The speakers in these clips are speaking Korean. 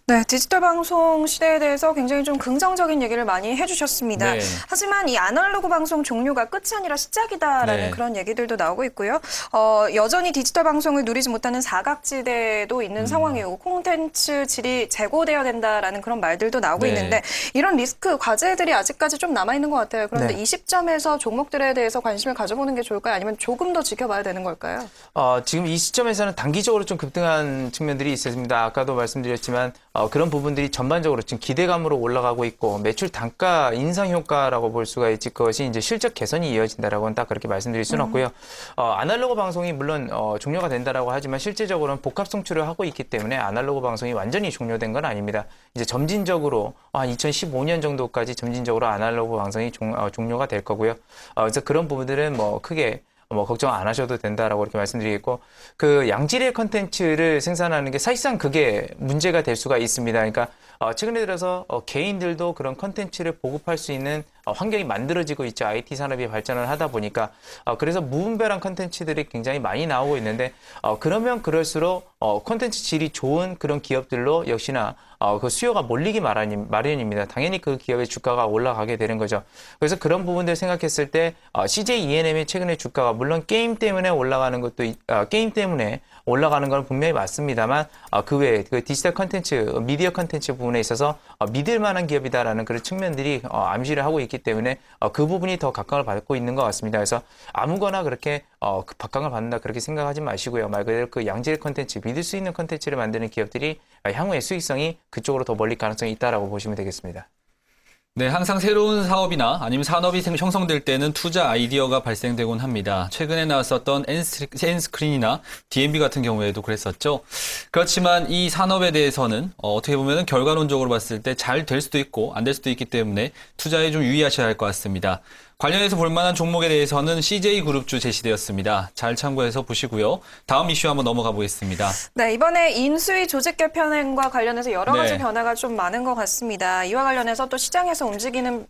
네, 디지털 방송 시대에 대해서 굉장히 좀 긍정적인 얘기를 많이 해주셨습니다. 네. 하지만 이 아날로그 방송 종료가 끝이 아니라 시작이다라는 네. 그런 얘기들도 나오고 있고요. 여전히 디지털 방송을 누리지 못하는 사각지대도 있는 상황이고 콘텐츠 질이 제고되어야 된다라는 그런 말들도 나오고 네. 있는데 이런 리스크, 과제들이 아직까지 좀 남아있는 것 같아요. 그런데 네. 이 시점에서 종목들에 대해서 관심을 가져보는 게 좋을까요? 아니면 조금 더 지켜봐야 되는 걸까요? 지금 이 시점에서는 단기적으로 좀 급등한 측면들이 있습니다. 아까도 말씀드렸지만 그런 부분들이 전반적으로 지금 기대감으로 올라가고 있고 매출 단가 인상 효과라고 볼 수가 있지 그것이 이제 실적 개선이 이어진다라고는 딱 그렇게 말씀드릴 수는 없고요. 아날로그 방송이 물론 종료가 된다라고 하지만 실제적으로는 복합 송출을 하고 있기 때문에 아날로그 방송이 완전히 종료된 건 아닙니다. 이제 점진적으로 한 2015년 정도까지 점진적으로 아날로그 방송이 종료가 될 거고요. 그래서 그런 부분들은 뭐 크게 걱정 안 하셔도 된다라고 이렇게 말씀드리겠고, 그 양질의 컨텐츠를 생산하는 게 사실상 그게 문제가 될 수가 있습니다. 그러니까, 최근에 들어서 개인들도 그런 컨텐츠를 보급할 수 있는 환경이 만들어지고 있죠. IT 산업이 발전을 하다 보니까. 그래서 무분별한 컨텐츠들이 굉장히 많이 나오고 있는데, 그러면 그럴수록 컨텐츠 질이 좋은 그런 기업들로 역시나 그 수요가 몰리기 마련입니다. 당연히 그 기업의 주가가 올라가게 되는 거죠. 그래서 그런 부분들 생각했을 때 CJ ENM의 최근에 주가가 물론 게임 때문에 올라가는 것도 게임 때문에 올라가는 건 분명히 맞습니다만 그 외에 그 디지털 컨텐츠, 미디어 컨텐츠 부분에 있어서 믿을 만한 기업이다라는 그런 측면들이 암시를 하고 있기 때문에 그 부분이 더 각광을 받고 있는 것 같습니다. 그래서 아무거나 그렇게 그 각광을 받는다 그렇게 생각하지 마시고요. 말 그대로 그 양질 컨텐츠, 믿을 수 있는 컨텐츠를 만드는 기업들이 향후에 수익성이 그쪽으로 더 멀릴 가능성이 있다라고 보시면 되겠습니다. 네, 항상 새로운 사업이나 아니면 산업이 형성될 때는 투자 아이디어가 발생되곤 합니다. 최근에 나왔었던 엔스크린이나 DNB 같은 경우에도 그랬었죠. 그렇지만 이 산업에 대해서는 어떻게 보면 결과론적으로 봤을 때 잘 될 수도 있고 안 될 수도 있기 때문에 투자에 좀 유의하셔야 할 것 같습니다. 관련해서 볼만한 종목에 대해서는 CJ그룹주 제시되었습니다. 잘 참고해서 보시고요. 다음 이슈 한번 넘어가 보겠습니다. 네, 이번에 인수위 조직 개편과 관련해서 여러 가지 네. 변화가 좀 많은 것 같습니다. 이와 관련해서 또 시장에서 움직이는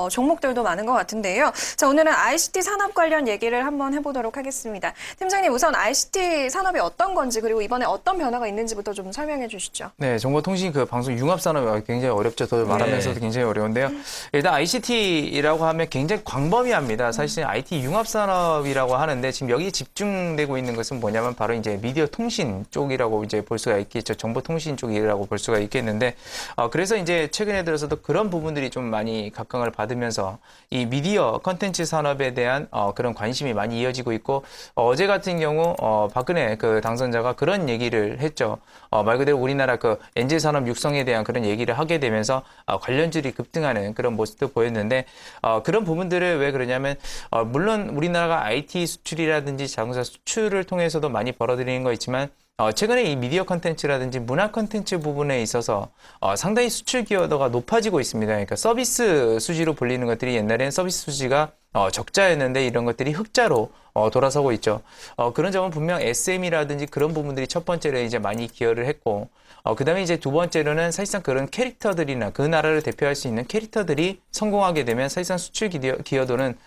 종목들도 많은 것 같은데요. 자, 오늘은 ICT 산업 관련 얘기를 한번 해보도록 하겠습니다. 팀장님, 우선 ICT 산업이 어떤 건지 그리고 이번에 어떤 변화가 있는지부터 좀 설명해 주시죠. 네, 정보통신 그 방송 융합산업이 굉장히 어렵죠. 더 말하면서도 굉장히 어려운데요. 일단 ICT라고 하면 굉장히 광범위합니다. 사실 IT 융합산업이라고 하는데 지금 여기 집중되고 있는 것은 뭐냐면 바로 이제 미디어 통신 쪽이라고 이제 볼 수가 있겠죠. 정보통신 쪽이라고 볼 수가 있겠는데, 그래서 이제 최근에 들어서도 그런 부분들이 좀 많이 각광을 받으면서 이 미디어 컨텐츠 산업에 대한 그런 관심이 많이 이어지고 있고, 어제 같은 경우 박근혜 그 당선자가 그런 얘기를 했죠. 말 그대로 우리나라 그 엔젤 산업 육성에 대한 그런 얘기를 하게 되면서 관련주들이 급등하는 그런 모습도 보였는데 그런 부분들을 왜 그러냐면 물론 우리나라가 IT 수출이라든지 자동차 수출을 통해서도 많이 벌어들이는 거 있지만 최근에 이 미디어 컨텐츠라든지 문화 컨텐츠 부분에 있어서 상당히 수출 기여도가 높아지고 있습니다. 그러니까 서비스 수지로 불리는 것들이 옛날에는 서비스 수지가 적자였는데 이런 것들이 흑자로 돌아서고 있죠. 그런 점은 분명 SM이라든지 그런 부분들이 첫 번째로 이제 많이 기여를 했고, 그 다음에 이제 두 번째로는 사실상 그런 캐릭터들이나 그 나라를 대표할 수 있는 캐릭터들이 성공하게 되면 사실상 수출 기여도는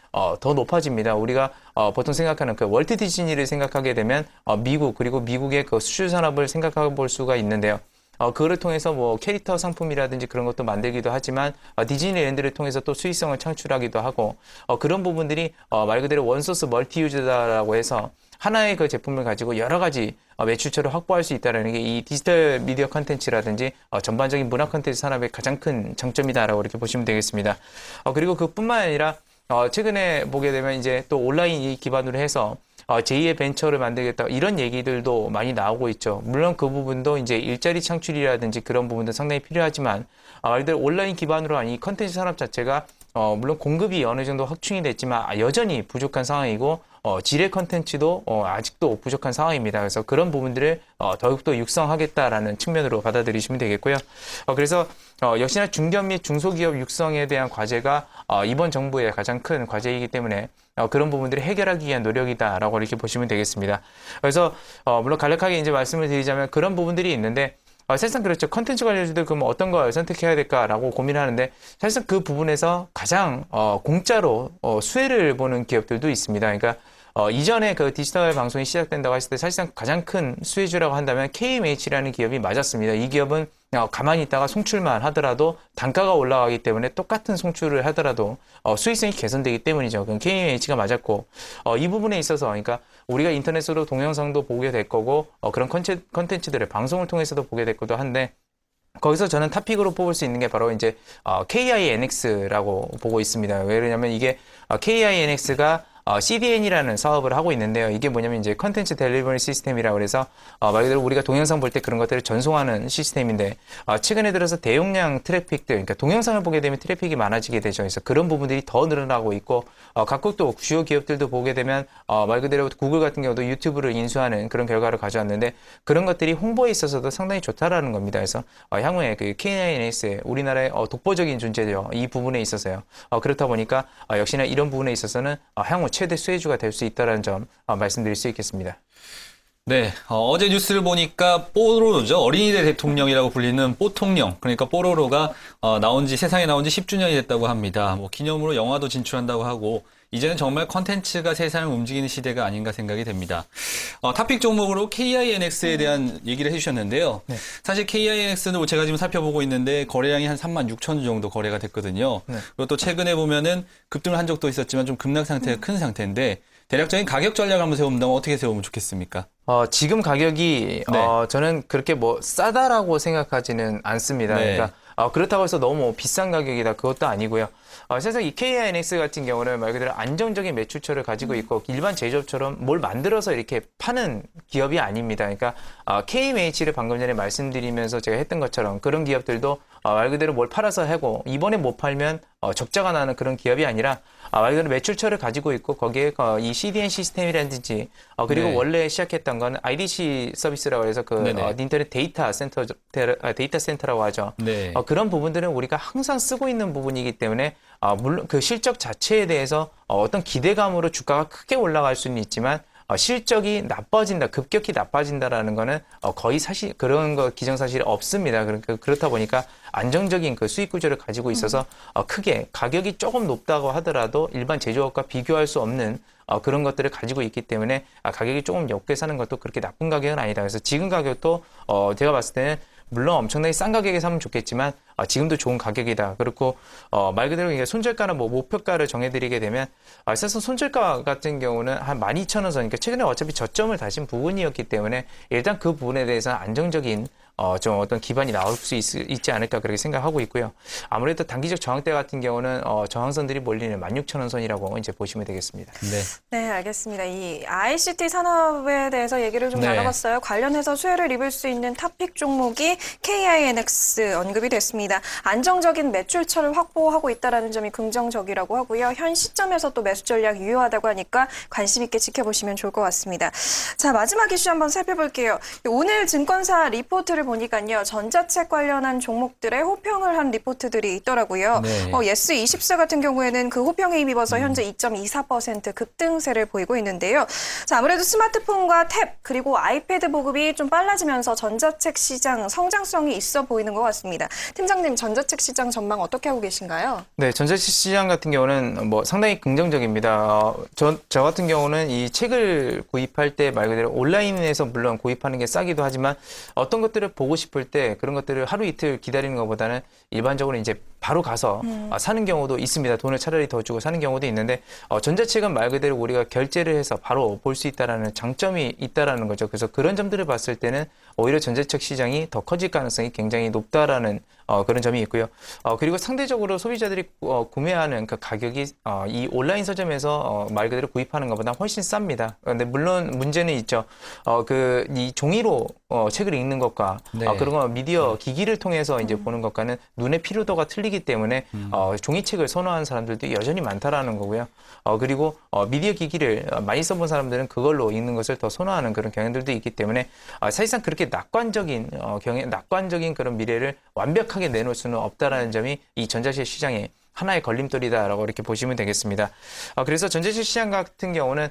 더 높아집니다. 우리가 보통 생각하는 그 월트 디즈니를 생각하게 되면 미국 그리고 미국의 그 수출 산업을 생각해 볼 수가 있는데요. 그거를 통해서 뭐 캐릭터 상품이라든지 그런 것도 만들기도 하지만 디즈니랜드를 통해서 또 수익성을 창출하기도 하고 그런 부분들이 말 그대로 원소스 멀티 유저다라고 해서 하나의 그 제품을 가지고 여러 가지 매출처를 확보할 수 있다는 게 이 디지털 미디어 컨텐츠라든지 전반적인 문화 컨텐츠 산업의 가장 큰 장점이다라고 이렇게 보시면 되겠습니다. 그리고 그뿐만 아니라 최근에 보게 되면 이제 또 온라인 기반으로 해서 제2의 벤처를 만들겠다 이런 얘기들도 많이 나오고 있죠. 물론 그 부분도 이제 일자리 창출이라든지 그런 부분도 상당히 필요하지만 말 그대로 온라인 기반으로 한 이 컨텐츠 산업 자체가 물론 공급이 어느 정도 확충이 됐지만 여전히 부족한 상황이고 질의 컨텐츠도 아직도 부족한 상황입니다. 그래서 그런 부분들을 더욱더 육성하겠다라는 측면으로 받아들이시면 되겠고요. 그래서 역시나 중견 및 중소기업 육성에 대한 과제가 이번 정부의 가장 큰 과제이기 때문에 그런 부분들을 해결하기 위한 노력이다라고 이렇게 보시면 되겠습니다. 그래서 물론 간략하게 이제 말씀을 드리자면 그런 부분들이 있는데 사실상 그렇죠. 컨텐츠 관련주들 그럼 어떤 걸 선택해야 될까라고 고민하는데 사실상 그 부분에서 가장 공짜로 수혜를 보는 기업들도 있습니다. 그러니까 이전에 그 디지털 방송이 시작된다고 했을 때 사실상 가장 큰 수혜주라고 한다면 KMH라는 기업이 맞았습니다. 이 기업은 가만히 있다가 송출만 하더라도 단가가 올라가기 때문에 똑같은 송출을 하더라도 수익성이 개선되기 때문이죠. 그럼 KMH가 맞았고 이 부분에 있어서 그러니까 우리가 인터넷으로 동영상도 보게 될 거고 그런 컨텐츠들을 방송을 통해서도 보게 될 거도 한데 거기서 저는 탑픽으로 뽑을 수 있는 게 바로 이제 KINX라고 보고 있습니다. 왜냐면 이게 KINX가 CDN이라는 사업을 하고 있는데요. 이게 뭐냐면 이제 컨텐츠 델리버리 시스템이라고 그래서 말 그대로 우리가 동영상 볼 때 그런 것들을 전송하는 시스템인데 최근에 들어서 대용량 트래픽들, 그러니까 동영상을 보게 되면 트래픽이 많아지게 되죠. 그래서 그런 부분들이 더 늘어나고 있고 각국 또 주요 기업들도 보게 되면 말 그대로 구글 같은 경우도 유튜브를 인수하는 그런 결과를 가져왔는데 그런 것들이 홍보에 있어서도 상당히 좋다라는 겁니다. 그래서 향후에 그 KINX의 우리나라의 독보적인 존재죠. 이 부분에 있어서요. 그렇다 보니까 역시나 이런 부분에 있어서는 향후 최대 수혜주가 될 수 있다는 점 말씀드릴 수 있겠습니다. 네, 어제 뉴스를 보니까 뽀로로죠. 어린이대 대통령이라고 불리는 뽀통령. 그러니까 뽀로로가 세상에 나온 지 10주년이 됐다고 합니다. 뭐 기념으로 영화도 진출한다고 하고 이제는 정말 컨텐츠가 세상을 움직이는 시대가 아닌가 생각이 됩니다. 탑픽 종목으로 KINX에 대한 얘기를 해주셨는데요. 네. 사실 KINX는 제가 지금 살펴보고 있는데 거래량이 한 36,000주 정도 거래가 됐거든요. 네. 그리고 또 최근에 보면은 급등을 한 적도 있었지만 좀 급락 상태가 큰 상태인데 대략적인 가격 전략을 한번 세워본다면 어떻게 세우면 좋겠습니까? 지금 가격이 네. 저는 그렇게 뭐 싸다라고 생각하지는 않습니다. 네. 그러니까 그렇다고 해서 너무 비싼 가격이다 그것도 아니고요. 사실 이 KINX 같은 경우는 말 그대로 안정적인 매출처를 가지고 있고 일반 제조업처럼 뭘 만들어서 이렇게 파는 기업이 아닙니다. 그러니까 KMH를 방금 전에 말씀드리면서 제가 했던 것처럼 그런 기업들도 말 그대로 뭘 팔아서 하고 이번에 못 팔면 적자가 나는 그런 기업이 아니라 말 그대로 매출처를 가지고 있고 거기에 이 CDN 시스템이라든지 그리고 네. 원래 시작했던 건 IDC 서비스라고 해서 그 네네. 인터넷 데이터 센터라고 하죠. 네. 그런 부분들은 우리가 항상 쓰고 있는 부분이기 때문에 물론 그 실적 자체에 대해서 어떤 기대감으로 주가가 크게 올라갈 수는 있지만 실적이 나빠진다, 급격히 나빠진다라는 거는 거의 사실 그런 거 기정사실이 없습니다. 그러니까 그렇다 보니까 안정적인 그 수익 구조를 가지고 있어서 크게 가격이 조금 높다고 하더라도 일반 제조업과 비교할 수 없는 그런 것들을 가지고 있기 때문에 가격이 조금 높게 사는 것도 그렇게 나쁜 가격은 아니다. 그래서 지금 가격도 제가 봤을 때는 물론 엄청나게 싼 가격에 사면 좋겠지만 지금도 좋은 가격이다. 그렇고 말 그대로 이게 손절가나 뭐 목표가를 정해드리게 되면 사실 손절가 같은 경우는 한 12,000원 선. 그러니까 최근에 어차피 저점을 다신 부분이었기 때문에 일단 그 부분에 대해서는 안정적인 좀 어떤 기반이 나올 수 있지 않을까 그렇게 생각하고 있고요. 아무래도 단기적 저항대 같은 경우는 저항선들이 몰리는 16,000원 선이라고 이제 보시면 되겠습니다. 네. 네, 알겠습니다. 이 ICT 산업에 대해서 얘기를 좀 네. 나눠봤어요. 관련해서 수혜를 입을 수 있는 탑픽 종목이 KINX 언급이 됐습니다. 안정적인 매출처를 확보하고 있다는 점이 긍정적이라고 하고요. 현 시점에서 또 매수 전략 유효하다고 하니까 관심 있게 지켜보시면 좋을 것 같습니다. 자, 마지막 이슈 한번 살펴볼게요. 오늘 증권사 리포트를 보니까요. 전자책 관련한 종목들의 호평을 한 리포트들이 있더라고요. 네. 예스24 같은 경우에는 그 호평에 힘입어서 현재 2.24% 급등세를 보이고 있는데요. 자, 아무래도 스마트폰과 탭 그리고 아이패드 보급이 좀 빨라지면서 전자책 시장 성장성이 있어 보이는 것 같습니다. 팀장님, 전자책 시장 전망 어떻게 하고 계신가요? 네, 전자책 시장 같은 경우는 뭐 상당히 긍정적입니다. 저 같은 경우는 이 책을 구입할 때 말 그대로 온라인에서 물론 구입하는 게 싸기도 하지만 어떤 것들을 보고 싶을 때 그런 것들을 하루 이틀 기다리는 것보다는 일반적으로 이제 바로 가서 사는 경우도 있습니다. 돈을 차라리 더 주고 사는 경우도 있는데 전자책은 말 그대로 우리가 결제를 해서 바로 볼 수 있다라는 장점이 있다라는 거죠. 그래서 그런 점들을 봤을 때는 오히려 전자책 시장이 더 커질 가능성이 굉장히 높다라는 그런 점이 있고요. 그리고 상대적으로 소비자들이 구매하는 그 가격이 이 온라인 서점에서 말 그대로 구입하는 것보다 훨씬 쌉니다. 근데 물론 문제는 있죠. 이 종이로 책을 읽는 것과 네. 그런 거 미디어 기기를 통해서 이제 보는 것과는 눈의 피로도가 틀리기 때문에 종이책을 선호하는 사람들도 여전히 많다라는 거고요. 그리고 미디어 기기를 많이 써본 사람들은 그걸로 읽는 것을 더 선호하는 그런 경향들도 있기 때문에 사실상 그렇게 낙관적인 그런 미래를 완벽하게 내놓을 수는 없다라는 점이 이 전자책 시장의 하나의 걸림돌이다라고 이렇게 보시면 되겠습니다. 그래서 전자책 시장 같은 경우는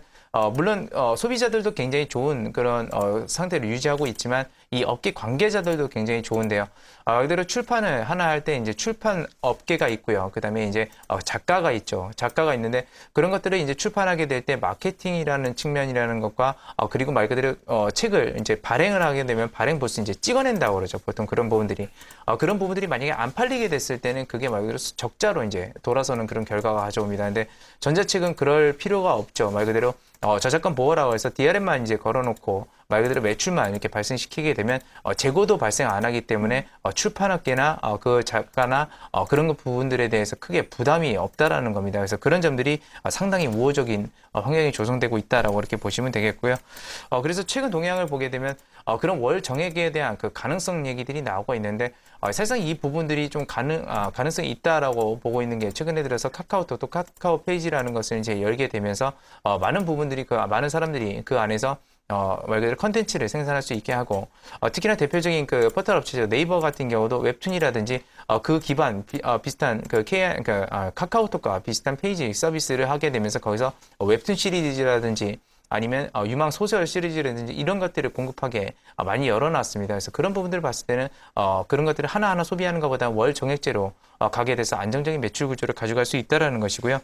물론 소비자들도 굉장히 좋은 그런 상태를 유지하고 있지만 이 업계 관계자들도 굉장히 좋은데요. 그대로 출판을 하나 할 때 이제 출판 업계가 있고요. 그다음에 이제 작가가 있죠. 작가가 있는데 그런 것들을 이제 출판하게 될 때 마케팅이라는 측면이라는 것과 그리고 말 그대로 책을 이제 발행을 하게 되면 발행 부스 이제 찍어낸다고 그러죠. 보통 그런 부분들이 그런 부분들이 만약에 안 팔리게 됐을 때는 그게 말 그대로 적자로 이제 돌아서는 그런 결과가 가져옵니다. 근데 전자책은 그럴 필요가 없죠. 말 그대로 저작권 보호라고 해서 DRM만 이제 걸어놓고 말 그대로 매출만 이렇게 발생시키게 되면 재고도 발생 안 하기 때문에 출판업계나 그 작가나 그런 부분들에 대해서 크게 부담이 없다라는 겁니다. 그래서 그런 점들이 상당히 우호적인 환경이 조성되고 있다라고 이렇게 보시면 되겠고요. 그래서 최근 동향을 보게 되면 그런 월 정액에 대한 그 가능성 얘기들이 나오고 있는데 사실상 이 부분들이 좀 가능성이 있다라고 보고 있는 게 최근에 들어서 카카오톡 또 카카오 페이지라는 것을 이제 열게 되면서 많은 부분들이 많은 사람들이 그 안에서 말 그대로 컨텐츠를 생산할 수 있게 하고 특히나 대표적인 그 포털 업체죠. 네이버 같은 경우도 웹툰이라든지 그 기반 비슷한 카카오톡과 비슷한 페이지 서비스를 하게 되면서 거기서 웹툰 시리즈라든지 아니면 유망 소설 시리즈라든지 이런 것들을 공급하게 많이 열어놨습니다. 그래서 그런 부분들을 봤을 때는 그런 것들을 하나하나 소비하는 것보다 월 정액제로 가게 돼서 안정적인 매출 구조를 가져갈 수 있다라는 것이고요.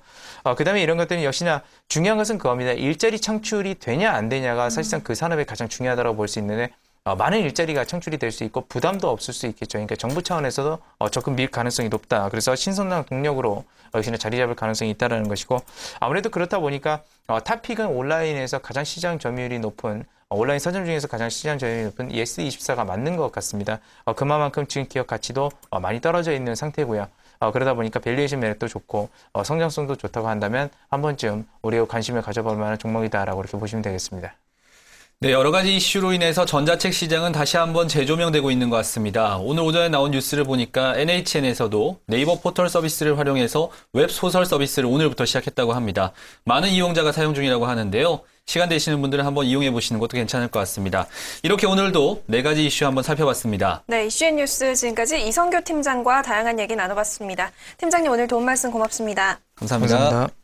그다음에 이런 것들은 역시나 중요한 것은 그겁니다. 일자리 창출이 되냐 안 되냐가 사실상 그 산업에 가장 중요하다고 볼 수 있는데 많은 일자리가 창출이 될 수 있고 부담도 없을 수 있겠죠. 그러니까 정부 차원에서도 적극 밀 가능성이 높다. 그래서 신선한 동력으로 역시나 자리 잡을 가능성이 있다는 것이고 아무래도 그렇다 보니까 탑픽은 온라인에서 가장 시장 점유율이 높은 온라인 서점 중에서 가장 시장 점유율이 높은 ES24가 맞는 것 같습니다. 그만큼 지금 기업 가치도 많이 떨어져 있는 상태고요. 그러다 보니까 밸류에이션 매력도 좋고 성장성도 좋다고 한다면 한 번쯤 우리가 관심을 가져볼 만한 종목이다라고 이렇게 보시면 되겠습니다. 네, 여러 가지 이슈로 인해서 전자책 시장은 다시 한번 재조명되고 있는 것 같습니다. 오늘 오전에 나온 뉴스를 보니까 NHN에서도 네이버 포털 서비스를 활용해서 웹 소설 서비스를 오늘부터 시작했다고 합니다. 많은 이용자가 사용 중이라고 하는데요. 시간 되시는 분들은 한번 이용해 보시는 것도 괜찮을 것 같습니다. 이렇게 오늘도 4가지 이슈 한번 살펴봤습니다. 네, 이슈앤뉴스 지금까지 이성규 팀장과 다양한 얘기 나눠봤습니다. 팀장님 오늘 도움 말씀 고맙습니다. 감사합니다. 감사합니다.